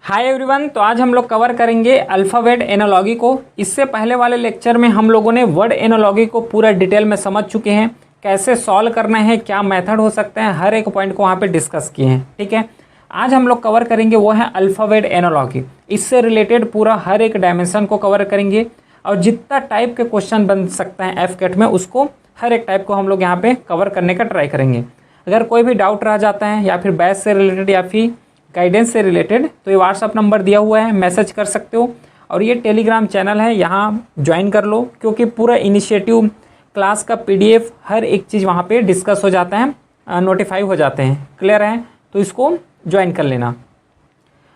Hi everyone. तो आज हम लोग कवर करेंगे अल्फ़ाबेट एनोलॉजी को। इससे पहले वाले लेक्चर में हम लोगों ने वर्ड एनोलॉजी को पूरा डिटेल में समझ चुके हैं, कैसे सॉल्व करना है, क्या मेथड हो सकते हैं, हर एक पॉइंट को वहाँ पे डिस्कस किए हैं। ठीक है, आज हम लोग कवर करेंगे वो है अल्फ़ाबेट एनोलॉजी। इससे रिलेटेड पूरा हर एक डायमेंशन को कवर करेंगे और जितना टाइप के क्वेश्चन बन सकता है एफकेट में उसको हर एक टाइप को हम लोग यहाँ पे कवर करने का ट्राई करेंगे। अगर कोई भी डाउट रह जाता है या फिर बैच से रिलेटेड या फिर गाइडेंस से रिलेटेड तो ये व्हाट्सअप नंबर दिया हुआ है, मैसेज कर सकते हो। और ये टेलीग्राम चैनल है, यहाँ ज्वाइन कर लो, क्योंकि पूरा इनिशिएटिव क्लास का पीडीएफ हर एक चीज़ वहाँ पे डिस्कस हो जाता है, नोटिफाई हो जाते हैं। क्लियर है? तो इसको ज्वाइन कर लेना।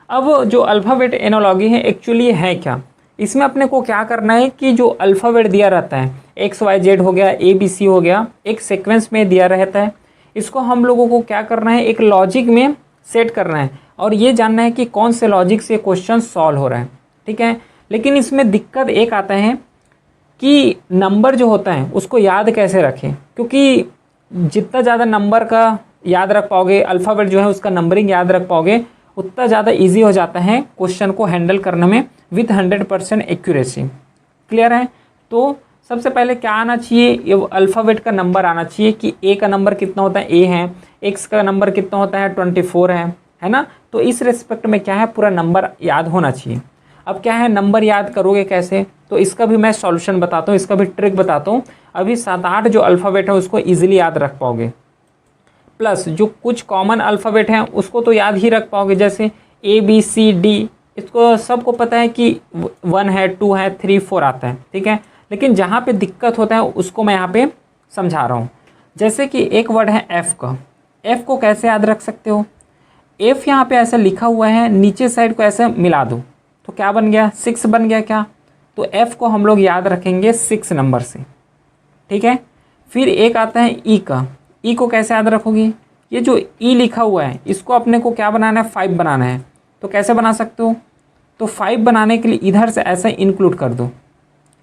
अब जो अल्फ़ाबेट एनोलॉजी है एक्चुअली है क्या, इसमें अपने को क्या करना है कि जो अल्फ़ाबेट दिया रहता है XYZ हो गया, ABC हो गया, एक सीक्वेंस में दिया रहता है। इसको हम लोगों को क्या करना है, एक लॉजिक में सेट करना है और ये जानना है कि कौन से लॉजिक से क्वेश्चन सॉल्व हो रहा है। ठीक है, लेकिन इसमें दिक्कत एक आता है कि नंबर जो होता है उसको याद कैसे रखें, क्योंकि जितना ज़्यादा नंबर का याद रख पाओगे, अल्फ़ाबेट जो है उसका नंबरिंग याद रख पाओगे, उतना ज़्यादा ईजी हो जाता है क्वेश्चन को हैंडल करने में विथ 100% एक्यूरेसी। क्लियर है? तो सबसे पहले क्या आना चाहिए, ये अल्फ़ाबेट का नंबर आना चाहिए कि ए का नंबर कितना होता है, ए है, एक्स का नंबर कितना होता है 24 है ना। तो इस रेस्पेक्ट में क्या है, पूरा नंबर याद होना चाहिए। अब क्या है, नंबर याद करोगे कैसे, तो इसका भी मैं सॉल्यूशन बताता हूँ, इसका भी ट्रिक बताता हूँ। अभी 7-8 जो अल्फ़ाबेट है उसको ईजिली याद रख पाओगे, प्लस जो कुछ कॉमन अल्फ़ाबेट हैं उसको तो याद ही रख पाओगे, जैसे ABCD, इसको सबको पता है कि 1 है, 2 है, 3, 4 आता है। ठीक है, लेकिन जहाँ पे दिक्कत होता है उसको मैं यहाँ पे समझा रहा हूँ। जैसे कि एक वर्ड है F का, F को कैसे याद रख सकते हो, F यहाँ पे ऐसा लिखा हुआ है, नीचे साइड को ऐसे मिला दो तो क्या बन गया, 6 बन गया क्या। तो F को हम लोग याद रखेंगे 6 नंबर से। ठीक है, फिर एक आता है E का, E को कैसे याद रखोगी, ये जो E लिखा हुआ है इसको अपने को क्या बनाना है, 5 बनाना है। तो कैसे बना सकते हो, तो 5 बनाने के लिए इधर से ऐसा इंक्लूड कर दो,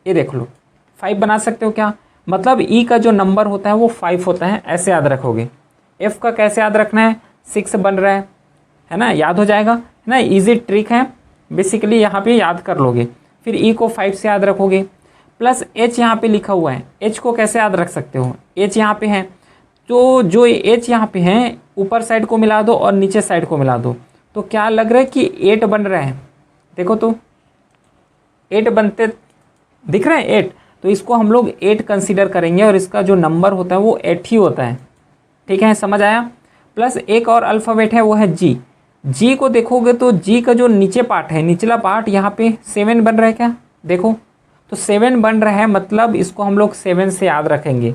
ये देख लो 5 बना सकते हो क्या, मतलब E का जो नंबर होता है वो 5 होता है, ऐसे याद रखोगे। F का कैसे याद रखना है, 6 बन रहा है ना, याद हो जाएगा, है ना, इजी ट्रिक है बेसिकली, यहाँ पे याद कर लोगे। फिर E को 5 से याद रखोगे, प्लस H यहाँ पे लिखा हुआ है, H को कैसे याद रख सकते हो, H यहाँ पे है, तो जो H यहाँ पे है ऊपर साइड को मिला दो और नीचे साइड को मिला दो, तो क्या लग रहा है कि 8 बन रहा है, देखो तो 8 बनते दिख रहा है 8, तो इसको हम लोग 8 कंसीडर करेंगे और इसका जो नंबर होता है वो 8 ही होता है। ठीक है, समझ आया। प्लस एक और अल्फ़ाबेट है वो है G। G को देखोगे तो G का जो नीचे पार्ट है, निचला पार्ट, यहाँ पे 7 बन रहा है क्या, देखो तो 7 बन रहा है, मतलब इसको हम लोग 7 से याद रखेंगे।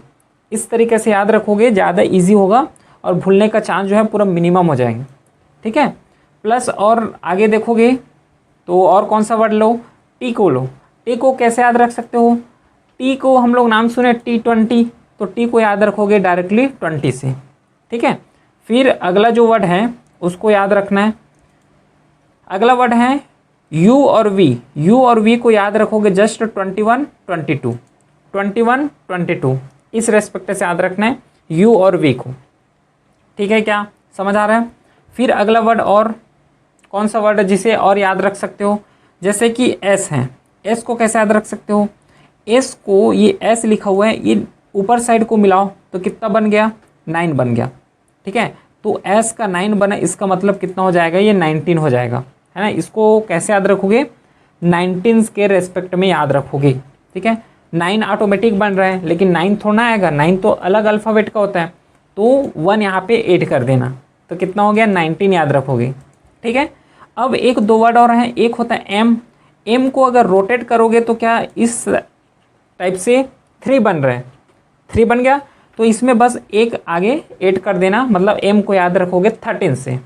इस तरीके से याद रखोगे, ज़्यादा ईजी होगा और भूलने का चांस जो है पूरा मिनिमम हो जाएंगे। ठीक है, प्लस और आगे देखोगे तो और कौन सा वर्ड लो, T को लो। T को कैसे याद रख सकते हो, T को हम लोग नाम सुने T20, तो T को याद रखोगे डायरेक्टली 20 से। ठीक है, फिर अगला जो वर्ड है उसको याद रखना है, अगला वर्ड है U और V। U और V को याद रखोगे जस्ट 21, 22, 21, 22, इस रेस्पेक्ट से याद रखना है U और V को। ठीक है, क्या समझ आ रहा है। फिर अगला वर्ड और कौन सा वर्ड है जिसे और याद रख सकते हो, जैसे कि S है, S को कैसे याद रख सकते हो, S को, ये S लिखा हुआ है, ये ऊपर साइड को मिलाओ तो कितना बन गया, 9 बन गया। ठीक है, तो S का 9 बना, इसका मतलब कितना हो जाएगा, ये 19 हो जाएगा, है ना। इसको कैसे याद रखोगे, 19 के रेस्पेक्ट में याद रखोगे। ठीक है, 9 ऑटोमेटिक बन रहा है, लेकिन 9 थोड़ा आएगा, 9 तो अलग अल्फ़ाबेट का होता है, तो 1 यहाँ पे ऐड कर देना, तो कितना हो गया, 19 याद रखोगे। ठीक है, अब एक दो वर्ड और हैं, एक होता है M। M को अगर रोटेट करोगे तो क्या इस टाइप से 3 बन रहा है, 3 बन गया, तो इसमें बस एक आगे ऐड कर देना, मतलब M को याद रखोगे 13 से।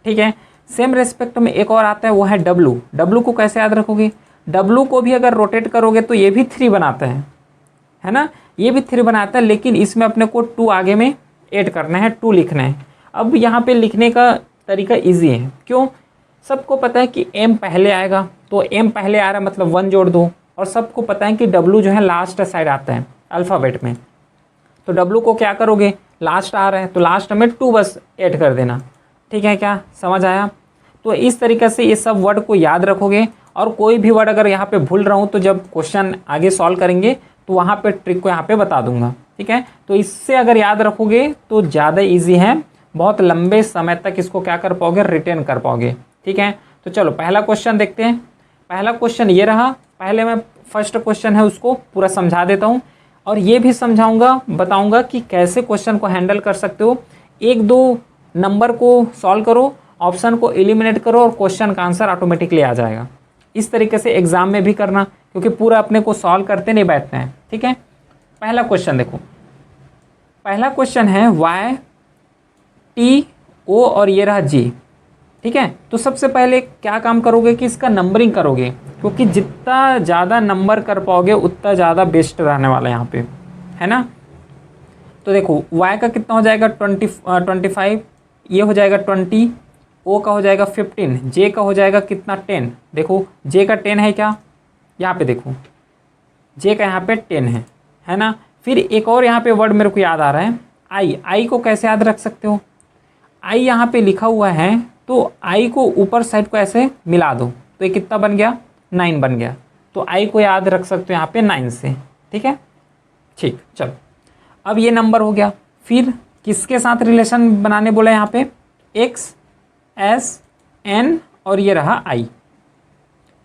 ठीक है, सेम रेस्पेक्ट में एक और आता है वो है W। W को कैसे याद रखोगे, W को भी अगर रोटेट करोगे तो ये भी 3 बनाता है ना, ये भी 3 बनाता है, लेकिन इसमें अपने को 2 आगे में ऐड करना है, 2 लिखना है। अब यहाँ पे लिखने का तरीका ईजी है, क्यों, सबको पता है कि M पहले आएगा, तो M पहले आ रहा है मतलब 1 जोड़ दो, और सबको पता है कि W जो है लास्ट साइड आता है अल्फ़ाबेट में, तो W को क्या करोगे, लास्ट आ रहा है तो लास्ट में 2 बस ऐड कर देना। ठीक है, क्या समझ आया। तो इस तरीके से ये सब वर्ड को याद रखोगे, और कोई भी वर्ड अगर यहाँ पे भूल रहा हूँ तो जब क्वेश्चन आगे सॉल्व करेंगे तो वहाँ पे ट्रिक को यहाँ पे बता दूंगा, ठीक है। तो इससे अगर याद रखोगे तो ज़्यादा ईजी है, बहुत लंबे समय तक इसको क्या कर पाओगे, रिटेन कर पाओगे, ठीक है। तो चलो पहला क्वेश्चन देखते हैं। पहला क्वेश्चन ये रहा। पहले मैं फर्स्ट क्वेश्चन है उसको पूरा समझा देता हूँ, और ये भी समझाऊंगा, बताऊंगा कि कैसे क्वेश्चन को हैंडल कर सकते हो। एक दो नंबर को सॉल्व करो, ऑप्शन को एलिमिनेट करो और क्वेश्चन का आंसर ऑटोमेटिकली आ जाएगा। इस तरीके से एग्जाम में भी करना, क्योंकि पूरा अपने को सॉल्व करते नहीं बैठना है, ठीक है। पहला क्वेश्चन देखो, पहला क्वेश्चन है वाई टी ओ और ये रहा जी, ठीक है। तो सबसे पहले क्या काम करोगे कि इसका नंबरिंग करोगे, क्योंकि जितना ज़्यादा नंबर कर पाओगे उतना ज़्यादा बेस्ट रहने वाला है यहाँ पे, है ना। तो देखो y का कितना हो जाएगा 25, ये हो जाएगा 20, o का हो जाएगा 15, j का हो जाएगा कितना 10। देखो j का 10 है क्या, यहाँ पे देखो j का यहाँ पे 10 है ना। फिर एक और यहाँ पे वर्ड मेरे को याद आ रहा है i को कैसे याद रख सकते हो, i यहाँ पे लिखा हुआ है, तो i को ऊपर साइड को ऐसे मिला दो तो ये कितना बन गया 9 बन गया। तो i को याद रख सकते हो यहाँ पे 9 से, ठीक है। ठीक, चलो अब ये नंबर हो गया। फिर किसके साथ रिलेशन बनाने बोला यहाँ पे, x, s, n और ये रहा i।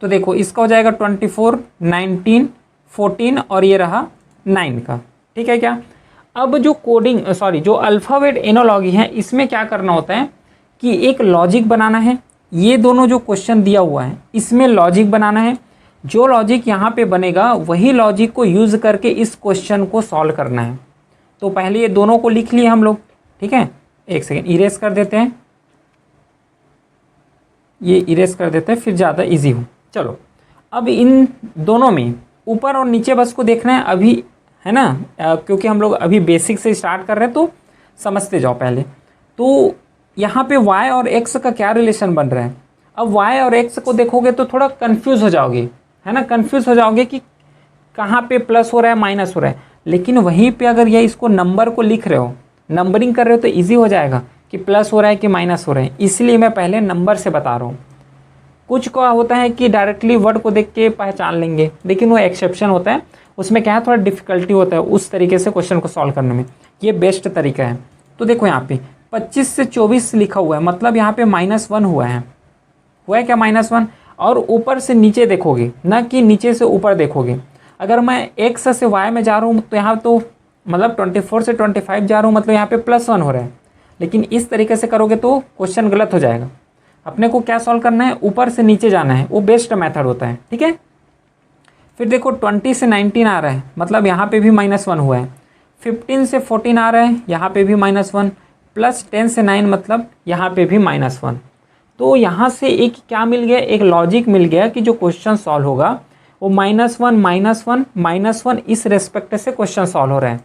तो देखो इसका हो जाएगा 24, 19, 14 और ये रहा 9 का, ठीक है क्या। अब जो कोडिंग जो अल्फ़ाबेट एनोलॉजी है, इसमें क्या करना होता है कि एक लॉजिक बनाना है। ये दोनों जो क्वेश्चन दिया हुआ है इसमें लॉजिक बनाना है। जो लॉजिक यहाँ पे बनेगा वही लॉजिक को यूज़ करके इस क्वेश्चन को सॉल्व करना है। तो पहले ये दोनों को लिख लिए हम लोग, ठीक है। एक सेकेंड इरेज कर देते हैं, ये इरेज कर देते हैं फिर ज़्यादा इजी हो। चलो अब इन दोनों में ऊपर और नीचे बस को देखना है अभी, है ना, क्योंकि हम लोग अभी बेसिक से स्टार्ट कर रहे हैं तो समझते जाओ पहले। तो यहाँ पे y और x का क्या रिलेशन बन रहा है। अब y और x को देखोगे तो थोड़ा कंफ्यूज हो जाओगे, है ना, कंफ्यूज हो जाओगे कि कहाँ पे प्लस हो रहा है माइनस हो रहा है। लेकिन वहीं पे अगर ये इसको नंबर को लिख रहे हो, नंबरिंग कर रहे हो तो इजी हो जाएगा कि प्लस हो रहा है कि माइनस हो रहा है। इसलिए मैं पहले नंबर से बता रहा हूँ। कुछ का होता है कि डायरेक्टली वर्ड को देख के पहचान लेंगे, लेकिन वो एक्सेप्शन होता है, उसमें क्या है थोड़ा डिफिकल्टी होता है उस तरीके से क्वेश्चन को सॉल्व करने में। ये बेस्ट तरीका है। तो देखो यहाँ पे 25 से 24 लिखा हुआ है, मतलब यहाँ पे -1 हुआ है क्या -1। और ऊपर से नीचे देखोगे, ना कि नीचे से ऊपर देखोगे। अगर मैं x से y में जा रहा हूँ तो यहाँ तो मतलब 24 से 25 जा रहा हूँ, मतलब यहाँ पे +1 हो रहा है। लेकिन इस तरीके से करोगे तो क्वेश्चन गलत हो जाएगा। अपने को क्या सॉल्व करना है, ऊपर से नीचे जाना है, वो बेस्ट मेथड होता है, ठीक है। फिर देखो 20 से 19 आ रहा है, मतलब यहाँ पे भी -1 हुआ है। 15 से 14 आ रहा है, यहाँ पे भी -1, प्लस 10 से 9 मतलब यहाँ पे भी -1। तो यहाँ से एक क्या मिल गया, एक लॉजिक मिल गया कि जो क्वेश्चन सॉल्व होगा वो -1 इस रेस्पेक्ट से क्वेश्चन सॉल्व हो रहा है।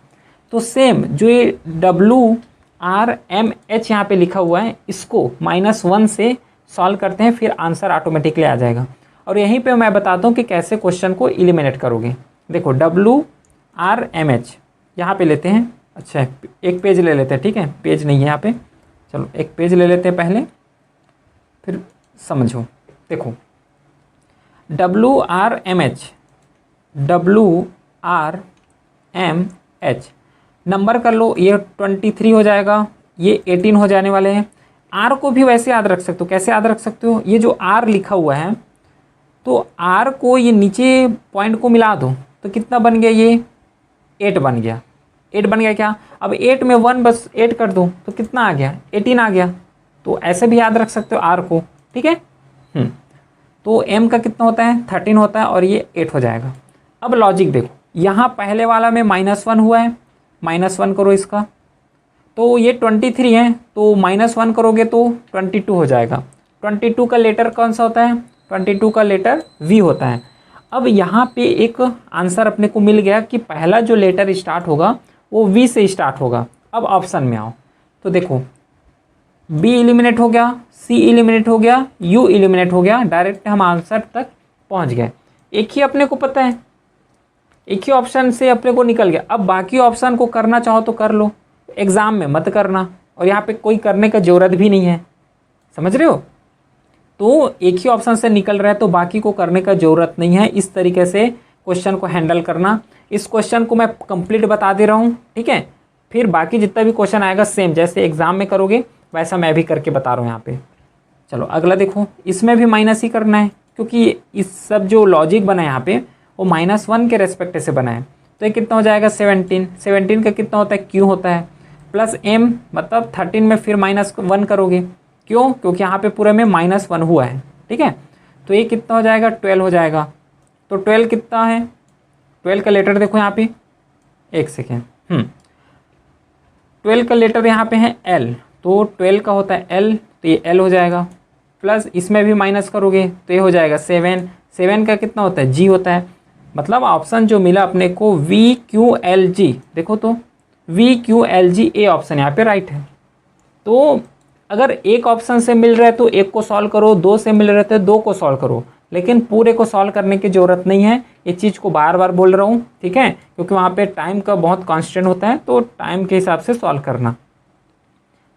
तो सेम जो ये WRMH यहाँ पे लिखा हुआ है, इसको -1 से सॉल्व करते हैं, फिर आंसर ऑटोमेटिकली आ जाएगा। और यहीं पे मैं बताता हूँ कि कैसे क्वेश्चन को एलिमिनेट करोगे। देखो WRMH यहाँ पे लेते हैं, अच्छा एक पेज ले लेते हैं, ठीक है, पेज नहीं है यहाँ पे, चलो एक पेज ले लेते हैं पहले फिर समझो। देखो WRMH नंबर कर लो, ये 23 हो जाएगा, ये 18 हो जाने वाले हैं। आर को भी वैसे याद रख सकते हो, कैसे याद रख सकते हो, ये जो आर लिखा हुआ है तो आर को ये नीचे पॉइंट को मिला दो तो कितना बन गया, ये 8 बन गया। 8 बन गया क्या, अब 8 में 1 बस 8 कर दो तो कितना आ गया, 18 आ गया। तो ऐसे भी याद रख सकते हो आर को, ठीक है। तो एम का कितना होता है 13 होता है और ये 8 हो जाएगा। अब लॉजिक देखो, यहाँ पहले वाला में -1 हुआ है, -1 करो इसका, तो ये 23 है, तो -1 करोगे तो 22 हो जाएगा। 22 का लेटर कौन सा होता है, 22 का लेटर V होता है। अब यहाँ पे एक आंसर अपने को मिल गया कि पहला जो लेटर स्टार्ट होगा वो V से स्टार्ट होगा। अब ऑप्शन में आओ तो देखो B एलिमिनेट हो गया, C एलिमिनेट हो गया, U एलिमिनेट हो गया, डायरेक्ट हम आंसर तक पहुँच गए। एक ही अपने को पता है, एक ही ऑप्शन से अपने को निकल गया। अब बाकी ऑप्शन को करना चाहो तो कर लो, एग्ज़ाम में मत करना, और यहाँ पे कोई करने का ज़रूरत भी नहीं है, समझ रहे हो। तो एक ही ऑप्शन से निकल रहा है तो बाकी को करने का ज़रूरत नहीं है। इस तरीके से क्वेश्चन को हैंडल करना। इस क्वेश्चन को मैं कंप्लीट बता दे रहा हूँ, ठीक है। फिर बाकी जितना भी क्वेश्चन आएगा सेम जैसे एग्जाम में करोगे वैसा मैं भी करके बता रहा हूँ यहाँ पे। चलो अगला देखो, इसमें भी माइनस ही करना है क्योंकि इस सब जो लॉजिक बना है यहाँ पे वो -1 के रेस्पेक्ट से बना है। तो ये कितना हो जाएगा 17 का कितना होता है, क्यों होता है प्लस m, मतलब 13 में फिर -1 करोगे, क्यों, क्योंकि यहाँ पे पूरे में -1 हुआ है, ठीक है। तो ये कितना हो जाएगा 12 हो जाएगा। तो 12 कितना है, 12 का लेटर देखो यहाँ पे, एक सेकेंड, 12 का लेटर यहाँ पे है L, तो 12 का होता है L, तो ये L हो जाएगा। प्लस इसमें भी माइनस करोगे तो ये हो जाएगा 7 का कितना होता है G होता है। मतलब ऑप्शन जो मिला अपने को VQLG, देखो तो VQLG ए ऑप्शन यहाँ पे राइट है। तो अगर एक ऑप्शन से मिल रहा है तो एक को सॉल्व करो, दो से मिल रहे थे दो को सॉल्व करो, लेकिन पूरे को सॉल्व करने की ज़रूरत नहीं है। ये चीज़ को बार बार बोल रहा हूँ, ठीक है, क्योंकि वहाँ पे टाइम का बहुत कांस्टेंट होता है, तो टाइम के हिसाब से सॉल्व करना।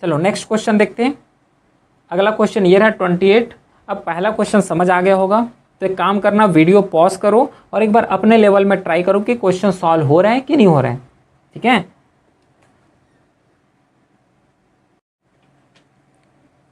चलो नेक्स्ट क्वेश्चन देखते हैं। अगला क्वेश्चन ये रहा 28। अब पहला क्वेश्चन समझ आ गया होगा तो एक काम करना, वीडियो पॉज करो और एक बार अपने लेवल में ट्राई करो कि क्वेश्चन सॉल्व हो रहा है कि नहीं हो रहा है, ठीक है।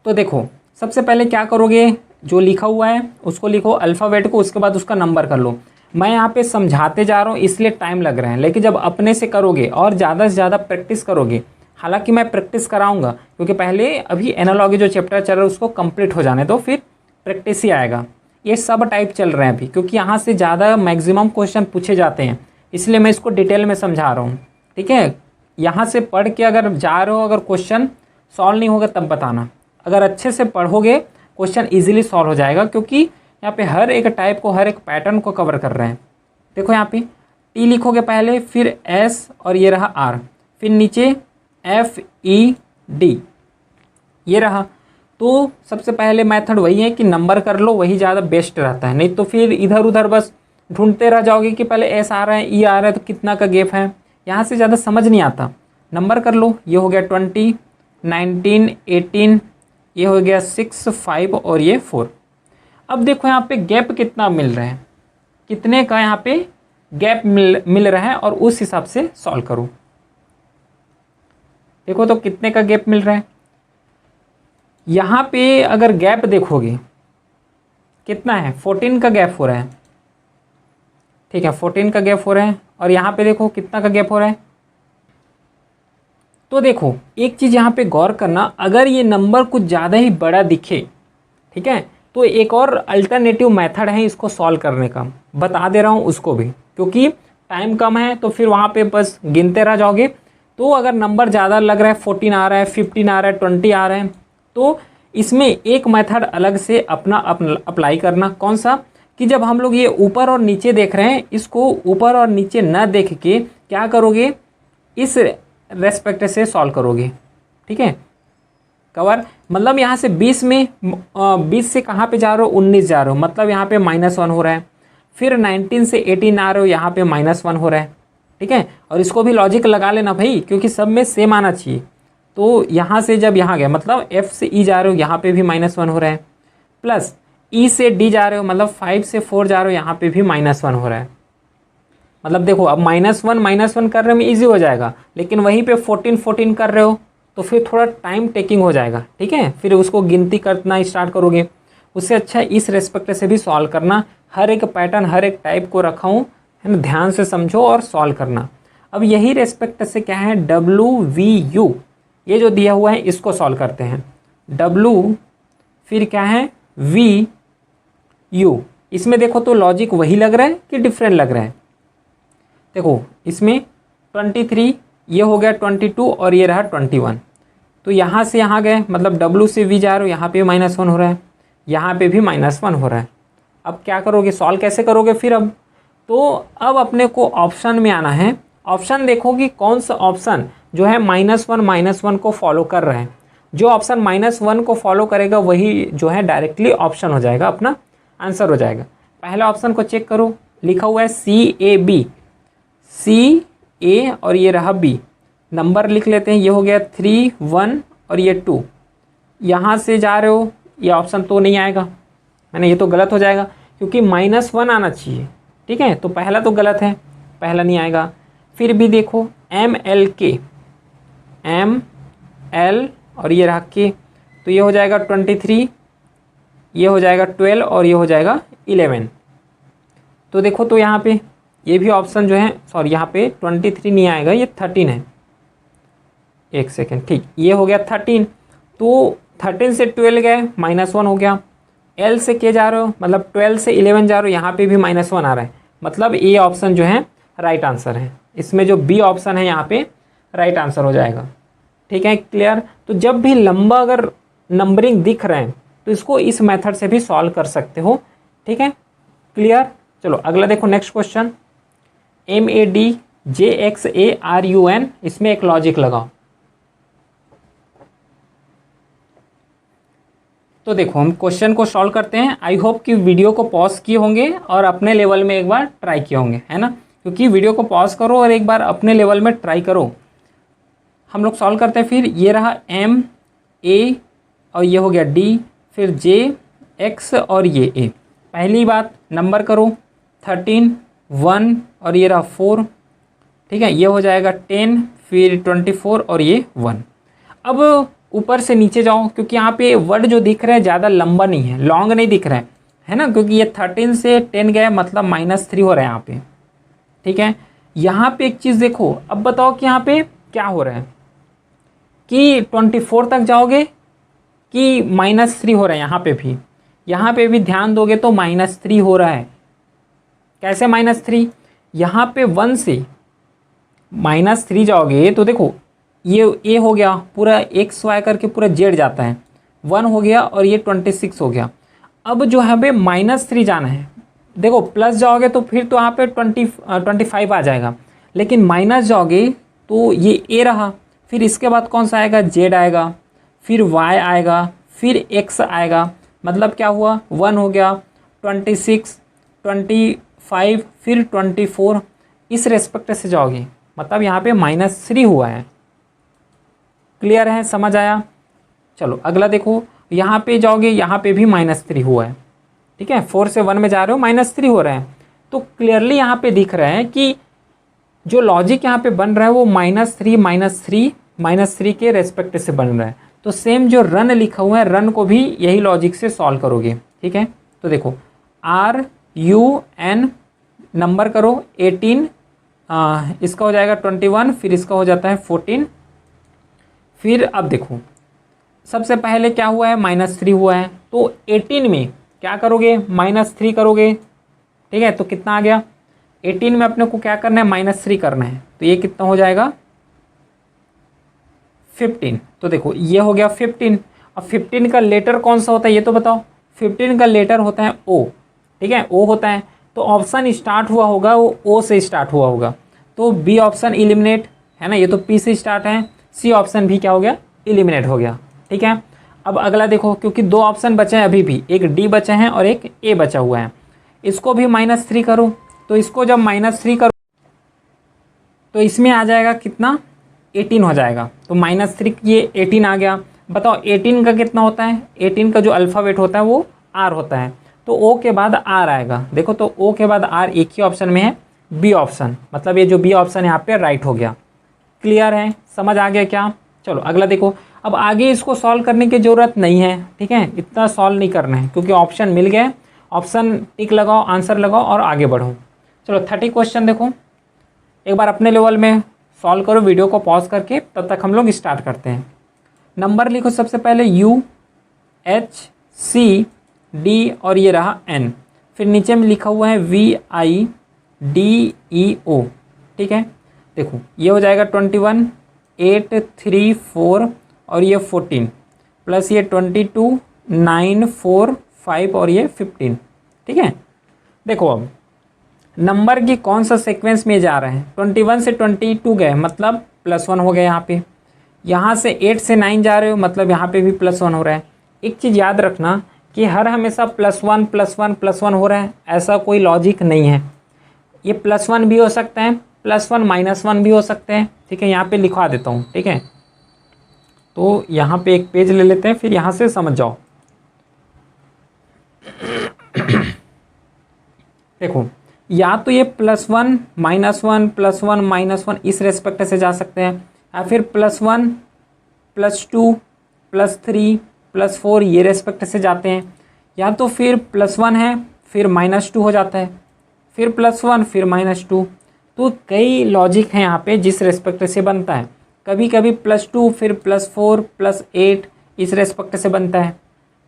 तो देखो सबसे पहले क्या करोगे, जो लिखा हुआ है उसको लिखो अल्फ़ाबेट को, उसके बाद उसका नंबर कर लो। मैं यहाँ पे समझाते जा रहा हूँ इसलिए टाइम लग रहा है, लेकिन जब अपने से करोगे और ज़्यादा से ज़्यादा प्रैक्टिस करोगे, हालांकि मैं प्रैक्टिस कराऊंगा क्योंकि पहले अभी एनालॉजी जो चैप्टर चल रहा है उसको कंप्लीट हो जाने दो, फिर प्रैक्टिस ही आएगा। ये सब टाइप चल रहे हैं अभी, क्योंकि यहाँ से ज़्यादा मैक्सिमम क्वेश्चन पूछे जाते हैं, इसलिए मैं इसको डिटेल में समझा रहा हूँ, ठीक है। यहाँ से पढ़ के अगर जा रहे हो, अगर क्वेश्चन सॉल्व नहीं होगा तब बताना। अगर अच्छे से पढ़ोगे क्वेश्चन ईजिली सॉल्व हो जाएगा, क्योंकि यहाँ पे हर एक टाइप को, हर एक पैटर्न को कवर कर रहे हैं। देखो यहाँ पे टी लिखोगे पहले, फिर एस और ये रहा आर, फिर नीचे FED ये रहा। तो सबसे पहले मेथड वही है कि नंबर कर लो, वही ज़्यादा बेस्ट रहता है, नहीं तो फिर इधर उधर बस ढूंढते रह जाओगे कि पहले एस आ रहा है ई आ रहा है तो कितना का गैप है, यहाँ से ज़्यादा समझ नहीं आता। नंबर कर लो, ये हो गया 20, 19, 18, ये हो गया 6, 5 और ये 4। अब देखो यहाँ पे गैप कितना मिल रहा है, कितने का यहाँ पे गैप मिल रहा है और उस हिसाब से सॉल्व करो। देखो तो कितने का गैप मिल रहा है, यहाँ पे अगर गैप देखोगे कितना है, 14 का गैप हो रहा है, ठीक है, 14 का गैप हो रहा है। और यहाँ पे देखो कितना का गैप हो रहा है। तो देखो एक चीज़ यहाँ पे गौर करना, अगर ये नंबर कुछ ज़्यादा ही बड़ा दिखे, ठीक है, तो एक और अल्टरनेटिव मेथड है इसको सॉल्व करने का, बता दे रहा हूँ उसको भी, क्योंकि टाइम कम है तो फिर वहाँ पे बस गिनते रह जाओगे। तो अगर नंबर ज़्यादा लग रहा है, 14 आ रहा है, 15 आ रहा है, 20 आ रहा है, तो इसमें एक मेथड अलग से अपना अप्लाई करना। कौन सा, कि जब हम लोग ये ऊपर और नीचे देख रहे हैं, इसको ऊपर और नीचे न देख के क्या करोगे, इस रेस्पेक्ट से सॉल्व करोगे, ठीक है। कवर मतलब यहाँ से 20 में 20 से कहाँ पे जा रहे हो, 19 जा रहे हो, मतलब यहाँ पे -1 हो रहा है। फिर 19 से 18 आ रहे हो, यहाँ पे -1 हो रहा है, ठीक है। और इसको भी लॉजिक लगा लेना भाई, क्योंकि सब में सेम आना चाहिए। तो यहाँ से जब यहाँ गए, मतलब F से E जा रहे हो, यहाँ पे भी -1 हो रहा है। प्लस E से D जा रहे हो, मतलब 5 से 4 जा रहे हो, यहाँ पे भी -1 हो रहा है। मतलब देखो अब -1 कर रहे में ईजी हो जाएगा, लेकिन वहीं पे 14 कर रहे हो तो फिर थोड़ा टाइम टेकिंग हो जाएगा, ठीक है। फिर उसको गिनती करना स्टार्ट करोगे, उससे अच्छा इस रेस्पेक्ट से भी सॉल्व करना। हर एक पैटर्न, हर एक टाइप को रखा हूँ, है ना, ध्यान से समझो और सॉल्व करना। अब यही रेस्पेक्ट से क्या है, WVU ये जो दिया हुआ है इसको सॉल्व करते हैं। W फिर क्या है VU, इसमें देखो तो लॉजिक वही लग रहा है कि डिफरेंट लग रहा है। देखो इसमें 23, ये हो गया 22 और ये रहा 21। तो यहाँ से यहाँ गए, मतलब W से V जा रहे हो, यहाँ पे -1 हो रहा है, यहाँ पे भी -1 हो रहा है। अब क्या करोगे, सॉल्व कैसे करोगे फिर अब, तो अब अपने को ऑप्शन में आना है। ऑप्शन देखो कि कौन सा ऑप्शन जो है -1 को फॉलो कर रहे हैं। जो ऑप्शन -1 को फॉलो करेगा वही जो है डायरेक्टली ऑप्शन हो जाएगा, अपना आंसर हो जाएगा। पहला ऑप्शन को चेक करो, लिखा हुआ है CAB, CA और ये रहा B। नंबर लिख लेते हैं, ये हो गया 3, 1 और ये 2। यहाँ से जा रहे हो, ये ऑप्शन तो नहीं आएगा, है ना, ये तो गलत हो जाएगा क्योंकि -1 आना चाहिए, ठीक है। तो पहला तो गलत है, पहला नहीं आएगा। फिर भी देखो MLK, ML और ये रहा K, तो ये हो जाएगा 23, ये हो जाएगा 12 और ये हो जाएगा 11। तो देखो तो यहाँ पे ये भी ऑप्शन जो है, सॉरी यहाँ पे 23 नहीं आएगा, ये 13 है। एक सेकेंड, ठीक, ये हो गया 13। तो 13 से 12 गए, -1 हो गया। L से K जा रहे हो, मतलब 12 से 11 जा रहे हो, यहाँ पे भी -1 आ रहा है, मतलब ये ऑप्शन जो है राइट आंसर है। इसमें जो बी ऑप्शन है यहाँ पे राइट आंसर हो जाएगा, ठीक है, क्लियर। तो जब भी लंबा अगर नंबरिंग दिख रहे हैं तो इसको इस मेथड से भी सॉल्व कर सकते हो, ठीक है, क्लियर। चलो अगला देखो, नेक्स्ट क्वेश्चन, MADJXARUN, इसमें एक लॉजिक लगाओ। तो देखो हम क्वेश्चन को सॉल्व करते हैं। आई होप कि वीडियो को पॉज किए होंगे और अपने लेवल में एक बार ट्राई किए होंगे, है ना, क्योंकि वीडियो को पॉज करो और एक बार अपने लेवल में ट्राई करो। हम लोग सॉल्व करते हैं। फिर ये रहा MA और ये हो गया D, फिर JX और ये A। पहली बात नंबर करो, 13, 1 और ये रहा 4, ठीक है, ये हो जाएगा 10, फिर 24 और ये 1। अब ऊपर से नीचे जाओ, क्योंकि यहाँ पे वर्ड जो दिख रहा है ज़्यादा लंबा नहीं है, लॉन्ग नहीं दिख रहा है ना, क्योंकि ये 13 से 10 गया मतलब -3 हो रहा है यहाँ पे, ठीक है। यहाँ पे एक चीज़ देखो, अब बताओ कि यहाँ पे क्या हो रहा है, कि 24 तक जाओगे कि -3 हो रहा है। यहाँ पे भी ध्यान दोगे तो -3 हो रहा है। कैसे -3? यहाँ पे 1 से -3 जाओगे तो देखो ये A हो गया, पूरा XY करके पूरा Z जाता है, 1 हो गया और ये 26 हो गया। अब जो है पे -3 जाना है, देखो प्लस जाओगे तो फिर तो यहाँ पे 25 आ जाएगा, लेकिन माइनस जाओगे तो ये A रहा, फिर इसके बाद कौन सा आएगा, Z आएगा, फिर Y आएगा, फिर X आएगा, मतलब क्या हुआ, 1 हो गया, 26, 25, फिर 24, इस रेस्पेक्ट से जाओगे, मतलब यहाँ पे -3 हुआ है। क्लियर है, समझ आया। चलो अगला देखो, यहाँ पे जाओगे, यहाँ पे भी -3 हुआ है, ठीक है, 4 से 1 में जा रहे हो, -3 हो रहा है। तो क्लियरली यहाँ पे दिख रहा है कि जो लॉजिक यहाँ पे बन रहा है वो -3 के रेस्पेक्ट से बन रहा है। तो सेम जो रन लिखा हुआ है, रन को भी यही लॉजिक से सॉल्व करोगे, ठीक है। तो देखो RUN, नंबर करो 18, इसका हो जाएगा 21, फिर इसका हो जाता है 14। फिर अब देखो सबसे पहले क्या हुआ है, -3 हुआ है, तो 18 में क्या करोगे, -3 करोगे, ठीक है। तो कितना आ गया, 18 में अपने को क्या करना है, -3 करना है, तो ये कितना हो जाएगा, 15। तो देखो ये हो गया 15। अब 15 का लेटर कौन सा होता है ये तो बताओ। 15 का लेटर होता है O, ठीक है, O होता है। तो ऑप्शन स्टार्ट हुआ होगा वो O से स्टार्ट हुआ होगा, तो B ऑप्शन इलिमिनेट है ना, ये तो P से स्टार्ट है, C ऑप्शन भी क्या हो गया, इलिमिनेट हो गया, ठीक है। अब अगला देखो, क्योंकि 2 ऑप्शन बचे हैं अभी भी, एक D बचे हैं और एक A बचा हुआ है, इसको भी -3 करो। तो इसको जब -3 करो तो इसमें आ जाएगा कितना, 18 हो जाएगा। तो -3 ये 18 आ गया। बताओ 18 का कितना होता है, 18 का जो अल्फ़ाबेट होता है वो R होता है, तो O के बाद R आएगा। देखो तो O के बाद R एक ही ऑप्शन में है, B ऑप्शन, मतलब ये जो B ऑप्शन यहाँ पे राइट हो गया। क्लियर है, समझ आ गया क्या। चलो अगला देखो, अब आगे इसको सॉल्व करने की ज़रूरत नहीं है, ठीक है, इतना सॉल्व नहीं करना है, क्योंकि ऑप्शन मिल गए, ऑप्शन टिक लगाओ, आंसर लगाओ और आगे बढ़ो। चलो 30 क्वेश्चन देखो, एक बार अपने लेवल में सॉल्व करो, वीडियो को पॉज करके, तब तक हम लोग स्टार्ट करते हैं। नंबर लिखो सबसे पहले UHCD और ये रहा N, फिर नीचे में लिखा हुआ है VIDEO, ठीक है। देखो ये हो जाएगा 21, 8, 3, 4 और ये 14, प्लस ये 22, 9, 4, 5 और ये 15, ठीक है। देखो अब नंबर की कौन सा सीक्वेंस में जा रहे हैं, 21 से 22 गए मतलब +1 हो गया यहाँ पे, यहाँ से 8 से 9 जा रहे हो मतलब यहाँ पे भी +1 हो रहा है। एक चीज़ याद रखना कि हर हमेशा +1 +1 +1 हो रहा है, ऐसा कोई लॉजिक नहीं है। ये +1 भी हो सकता है, +1 -1 भी हो सकते हैं, ठीक है। यहाँ पे लिखवा देता हूँ, ठीक है। तो यहाँ पे एक पेज ले लेते हैं, फिर यहाँ से समझ जाओ। देखो या तो ये +1 -1 +1 -1 इस रेस्पेक्ट से जा सकते हैं, या फिर +1 +2 +3 +4 ये रेस्पेक्ट से जाते हैं, या तो फिर +1 है फिर -2 हो जाता है, फिर +1 फिर -2। तो कई लॉजिक हैं यहाँ पे जिस रेस्पेक्ट से बनता है। कभी कभी +2 फिर +4 +8 इस रेस्पेक्ट से बनता है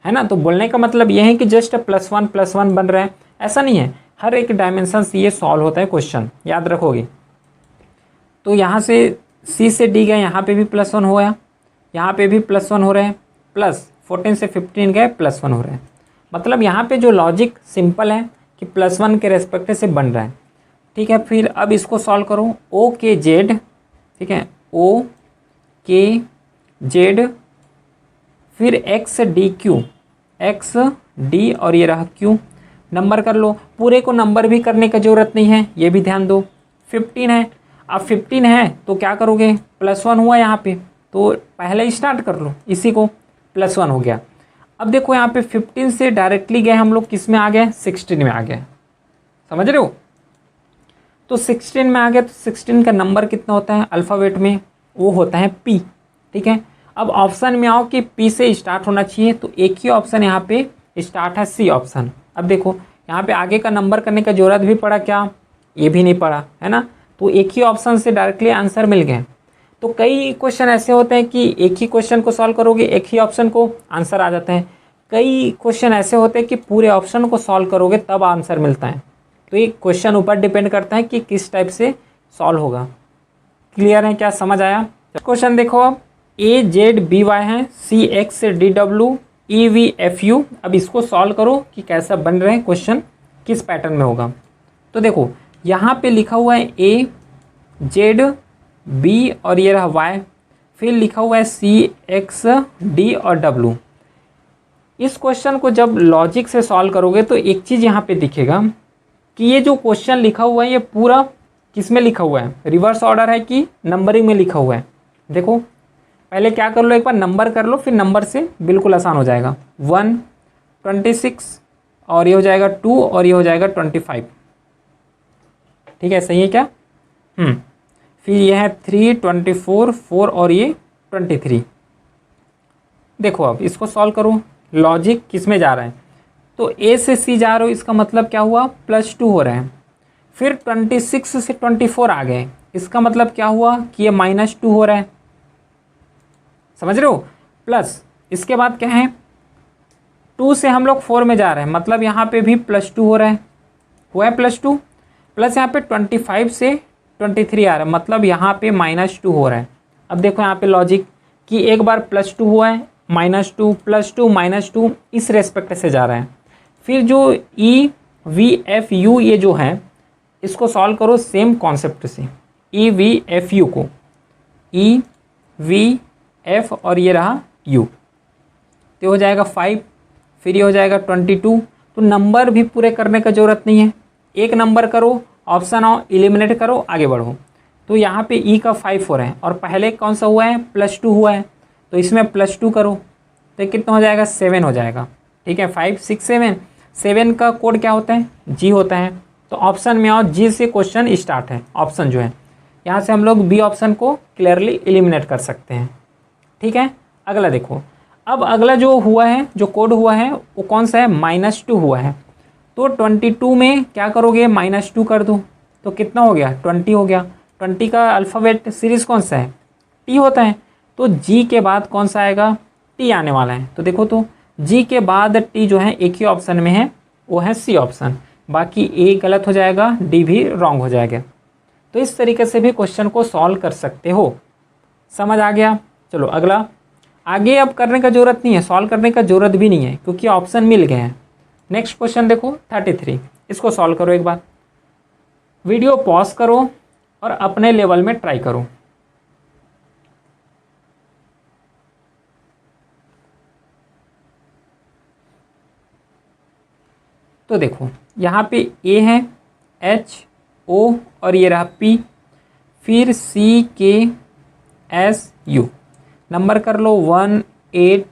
ना। तो बोलने का मतलब ये है कि जस्ट +1 बन रहा है, ऐसा नहीं है। हर एक डायमेंशन से ये सॉल्व होता है क्वेश्चन, याद रखोगे। तो यहाँ से C से D गए, यहाँ पे भी +1 हुआ, यहाँ पे भी +1 हो रहे हैं, प्लस 14 से 15 गए +1 हो रहे हैं। मतलब यहाँ पे जो लॉजिक सिंपल है कि +1 के रेस्पेक्ट से बन रहा है, ठीक है। फिर अब इसको सॉल्व करो, OKZ, ठीक है, OKZ फिर XDQ, XD और ये रहा Q, नंबर कर लो। पूरे को नंबर भी करने की ज़रूरत नहीं है, ये भी ध्यान दो। 15 है, अब 15 है तो क्या करोगे, +1 हुआ यहाँ पे तो पहले ही स्टार्ट कर लो, इसी को +1 हो गया। अब देखो यहाँ पे 15 से डायरेक्टली गए हम लोग, किस में आ गए, 16 में आ गए, समझ रहे हो। तो 16 में आ गए तो 16 का नंबर कितना होता है अल्फ़ाबेट में, वो होता है P, ठीक है। अब ऑप्शन में आओ कि P से स्टार्ट होना चाहिए, तो एक ही ऑप्शन यहाँ पे स्टार्ट है, C ऑप्शन। अब देखो यहाँ पे आगे का नंबर करने का जरूरत भी पड़ा क्या, ये भी नहीं पड़ा, है ना। तो एक ही ऑप्शन से डायरेक्टली आंसर मिल गए। तो कई क्वेश्चन ऐसे होते हैं कि एक ही क्वेश्चन को सॉल्व करोगे, एक ही ऑप्शन को आंसर आ जाता है। कई क्वेश्चन ऐसे होते हैं कि पूरे ऑप्शन को सॉल्व करोगे तब आंसर मिलता है। तो ये क्वेश्चन ऊपर डिपेंड करता है कि किस टाइप से सॉल्व होगा। क्लियर है, क्या समझ आया। क्वेश्चन देखो, अब AZBY है, CXDW EVFU। अब इसको सॉल्व करो कि कैसा बन रहे हैं क्वेश्चन, किस पैटर्न में होगा। तो देखो यहाँ पे लिखा हुआ है AZB और ये रहा Y, फिर लिखा हुआ है CXD और W। इस क्वेश्चन को जब लॉजिक से सॉल्व करोगे तो एक चीज़ यहाँ पे दिखेगा कि ये जो क्वेश्चन लिखा हुआ है ये पूरा किस में लिखा हुआ है, रिवर्स ऑर्डर है कि नंबरिंग में लिखा हुआ है। देखो पहले क्या कर लो, एक बार नंबर कर लो, फिर नंबर से बिल्कुल आसान हो जाएगा। 1 26 और ये हो जाएगा 2 और ये हो जाएगा 25, ठीक है, सही है क्या। फिर ये है 3 24 4 और ये 23। देखो अब इसको सॉल्व करो, लॉजिक किस में जा रहा है, तो A से C जा रहे हो, इसका मतलब क्या हुआ, +2 हो रहे हैं। फिर 26 से 24 आ गए, इसका मतलब क्या हुआ कि ये -2 हो रहा है, समझ रहे हो। प्लस इसके बाद क्या है, 2 से हम लोग 4 में जा रहे हैं, मतलब यहाँ पे भी +2 हो रहा है, हुआ है +2। प्लस यहाँ पे 25 से 23 आ रहा है, मतलब यहाँ पे -2 हो रहा है। अब देखो यहाँ पे लॉजिक कि एक बार +2 हुआ है, -2 +2 -2 इस रेस्पेक्ट से जा रहा है। फिर जो EVFU ये जो है इसको सॉल्व करो सेम कॉन्सेप्ट से, EVFU को EVF और ये रहा U, तो हो जाएगा 5, फिर ये हो जाएगा 22। तो नंबर भी पूरे करने का ज़रूरत नहीं है, एक नंबर करो, ऑप्शन आओ, एलिमिनेट करो, आगे बढ़ो। तो यहाँ पे E का 5 हो रहा है और पहले कौन सा हुआ है, +2 हुआ है, तो इसमें +2 करो तो कितना हो जाएगा, 7 हो जाएगा, ठीक है। 5 6 7, 7 का कोड क्या होता है, G होता है। तो ऑप्शन में आओ, G से क्वेश्चन स्टार्ट है, ऑप्शन जो है यहाँ से हम लोग B ऑप्शन को क्लियरली एलिमिनेट कर सकते हैं, ठीक है। अगला देखो, अब अगला जो हुआ है, जो कोड हुआ है वो कौन सा है, -2 हुआ है। तो 22 में क्या करोगे, -2 कर दो तो कितना हो गया, 20 हो गया। 20 का अल्फ़ाबेट सीरीज़ कौन सा है, T होता है। तो G के बाद कौन सा आएगा, T आने वाला है। तो देखो तो G के बाद T जो है एक ही ऑप्शन में है, वो है C ऑप्शन, बाकी A गलत हो जाएगा, D भी रॉन्ग हो जाएगा। तो इस तरीके से भी क्वेश्चन को सॉल्व कर सकते हो, समझ आ गया। चलो अगला, आगे अब करने का ज़रूरत नहीं है, सॉल्व करने का ज़रूरत भी नहीं है क्योंकि ऑप्शन मिल गए हैं। नेक्स्ट क्वेश्चन देखो 33, इसको सॉल्व करो, एक बार वीडियो पॉज करो और अपने लेवल में ट्राई करो। तो देखो यहाँ पे A है, H O और ये रहा P, फिर C K S U, number कर लो 1 8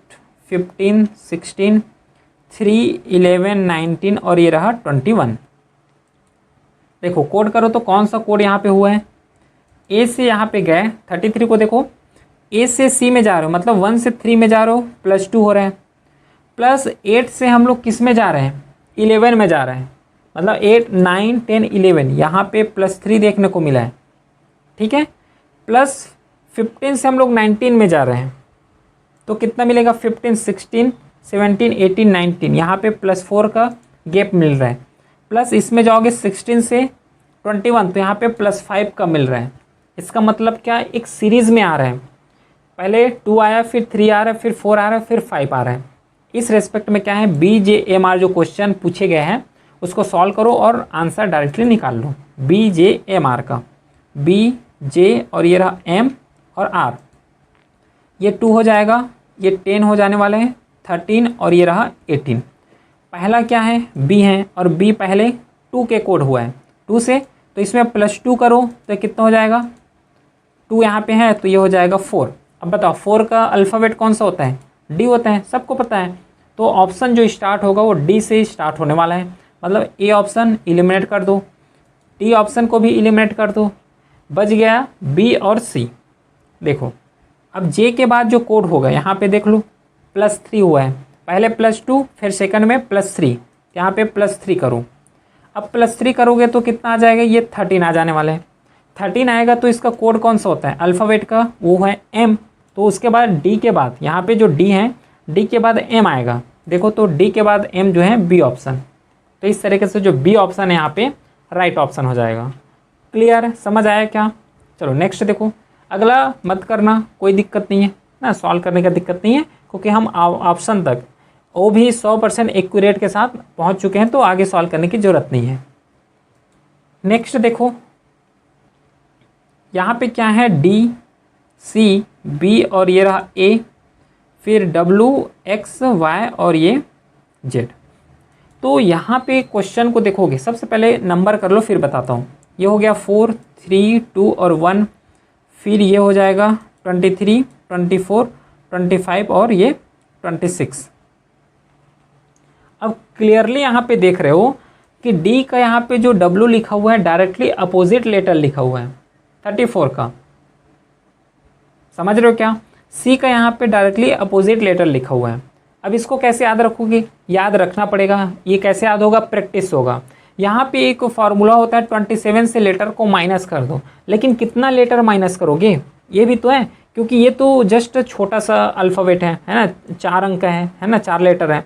15 16 3 11 19 और ये रहा 21। देखो कोड करो तो कौन सा कोड यहाँ पे हुआ है, ए से यहाँ पे गए 33 को, देखो ए से सी में जा रहे हो मतलब 1 से 3 में जा रहे हो, +2 हो रहे हैं। +8 से हम लोग किस में जा रहे हैं, 11 में जा रहे हैं, मतलब 8 9 10 11 यहाँ पे +3 देखने को मिला है, ठीक है। +15 से हम लोग 19 में जा रहे हैं, तो कितना मिलेगा, 15 16 17 18 19, यहाँ पे +4 का गैप मिल रहा है। प्लस इसमें जाओगे 16 से 21, तो यहाँ पे +5 का मिल रहा है। इसका मतलब क्या, एक सीरीज़ में आ रहा है, पहले 2 आया, फिर 3 आ रहा है, फिर 4 आ रहा है, फिर 5 आ रहा है। इस रेस्पेक्ट में क्या है, BJMR जो क्वेश्चन पूछे गए हैं उसको सॉल्व करो और आंसर डायरेक्टली निकाल लो। BJMR का BJ और ये रहा M और R, ये 2 हो जाएगा, ये 10 हो जाने वाले हैं, 13 और ये रहा 18। पहला क्या है, B है और B पहले 2 के कोड हुआ है 2 से, तो इसमें +2 करो तो कितना हो जाएगा, 2 यहाँ पे है तो ये हो जाएगा 4। अब बताओ 4 का अल्फ़ाबेट कौन सा होता है, D होता है, सबको पता है। तो ऑप्शन जो स्टार्ट होगा वो D से स्टार्ट होने वाला है, मतलब A ऑप्शन एलिमिनेट कर दो, D ऑप्शन को भी एलिमिनेट कर दो, बच गया B और C। देखो अब J के बाद जो कोड होगा यहाँ पे देख लो, +3 हुआ है, पहले +2 फिर सेकंड में +3, यहाँ पे +3 करो। अब +3 करोगे तो कितना आ जाएगा, ये 13 आ जाने वाला है। 13 आएगा तो इसका कोड कौन सा होता है अल्फ़ाबेट का, वो है M। तो उसके बाद D के बाद, यहाँ पे जो D है D के बाद M आएगा, देखो तो D के बाद M जो है B ऑप्शन। तो इस तरीके से जो B ऑप्शन है यहाँ पे राइट ऑप्शन हो जाएगा। क्लियर, समझ आया क्या। चलो नेक्स्ट देखो, अगला मत करना, कोई दिक्कत नहीं है ना, सॉल्व करने का दिक्कत नहीं है, क्योंकि हम ऑप्शन तक वो भी 100% एक्यूरेट के साथ पहुंच चुके हैं, तो आगे सॉल्व करने की ज़रूरत नहीं है। नेक्स्ट देखो यहाँ पे क्या है, D C B और ये रहा A, फिर W X Y और ये Z। तो यहाँ पे क्वेश्चन को देखोगे, सबसे पहले नंबर कर लो फिर बताता हूँ। ये हो गया 4 3 2 और 1, फिर ये हो जाएगा 23 24 25 और ये 26। अब क्लियरली यहाँ पे देख रहे हो कि D का यहाँ पे जो W लिखा हुआ है डायरेक्टली अपोजिट लेटर लिखा हुआ है 34 का, समझ रहे हो क्या। C का यहाँ पे डायरेक्टली अपोजिट लेटर लिखा हुआ है। अब इसको कैसे याद रखोगे, याद रखना पड़ेगा। ये कैसे याद होगा, प्रैक्टिस होगा। यहाँ पे एक फार्मूला होता है 27 से लेटर को माइनस कर दो, लेकिन कितना लेटर माइनस करोगे ये भी तो है, क्योंकि ये तो जस्ट छोटा सा अल्फ़ाबेट है ना, 4 अंक है ना, 4 लेटर है।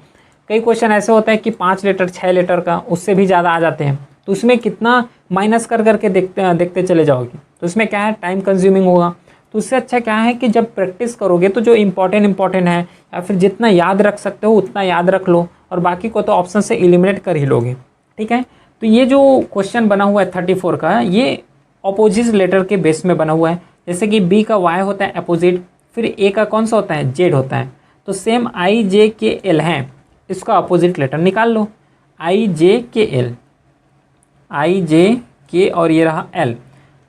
कई क्वेश्चन ऐसे होता है कि 5 लेटर 6 लेटर का, उससे भी ज़्यादा आ जाते हैं, तो उसमें कितना माइनस कर करके देखते चले जाओगे, तो उसमें क्या है, टाइम कंज्यूमिंग होगा। तो उससे अच्छा क्या है कि जब प्रैक्टिस करोगे तो जो इम्पॉर्टेंट है या फिर जितना याद रख सकते हो उतना याद रख लो, और बाकी को तो ऑप्शन से एलिमिनेट कर ही लोगे, ठीक है। तो ये जो क्वेश्चन बना हुआ है 34 का, ये अपोजिट लेटर के बेस में बना हुआ है। जैसे कि B का Y होता है अपोजिट, फिर A का कौन सा होता है, Z होता है। तो same I J K L है, इसका अपोजिट लेटर निकाल लो, I J K L, I J K और ये रहा L।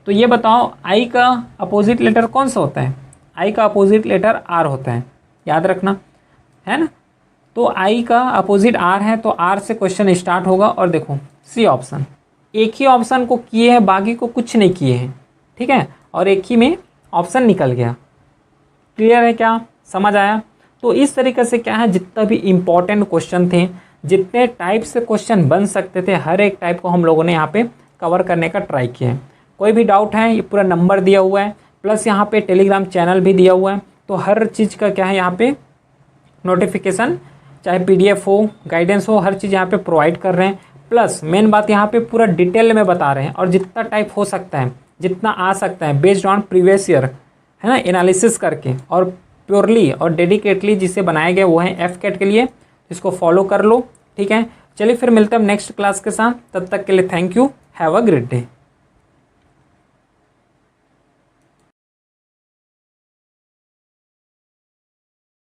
तो ये बताओ I का अपोजिट लेटर कौन सा होता है, I का अपोजिट लेटर R होता है, याद रखना है ना। तो I का अपोजिट R है, तो R से क्वेश्चन स्टार्ट होगा। और देखो C ऑप्शन, एक ही ऑप्शन को किए हैं, बाकी को कुछ नहीं किए हैं, ठीक है, और एक ही में ऑप्शन निकल गया। क्लियर है क्या, समझ आया। तो इस तरीके से क्या है, जितना भी इम्पॉर्टेंट क्वेश्चन थे, जितने टाइप से क्वेश्चन बन सकते थे, हर एक टाइप को हम लोगों ने यहाँ पे कवर करने का ट्राई किया है। कोई भी डाउट है, ये पूरा नंबर दिया हुआ है, प्लस यहाँ पे टेलीग्राम चैनल भी दिया हुआ है। तो हर चीज़ का क्या है यहाँ पे नोटिफिकेशन, चाहे PDF हो, गाइडेंस हो, हर चीज़ यहाँ पे प्रोवाइड कर रहे हैं। प्लस मेन बात यहाँ पे पूरा डिटेल में बता रहे हैं, और जितना टाइप हो सकता है, जितना आ सकता है, बेस्ड ऑन प्रीवियस ईयर, है ना, एनालिसिस करके, और प्योरली और डेडिकेटली जिसे बनाए गए वो हैं FCAT के लिए। इसको फॉलो कर लो, ठीक है। चलिए फिर मिलते हैं नेक्स्ट क्लास के साथ, तब तक के लिए thank you, have a great day.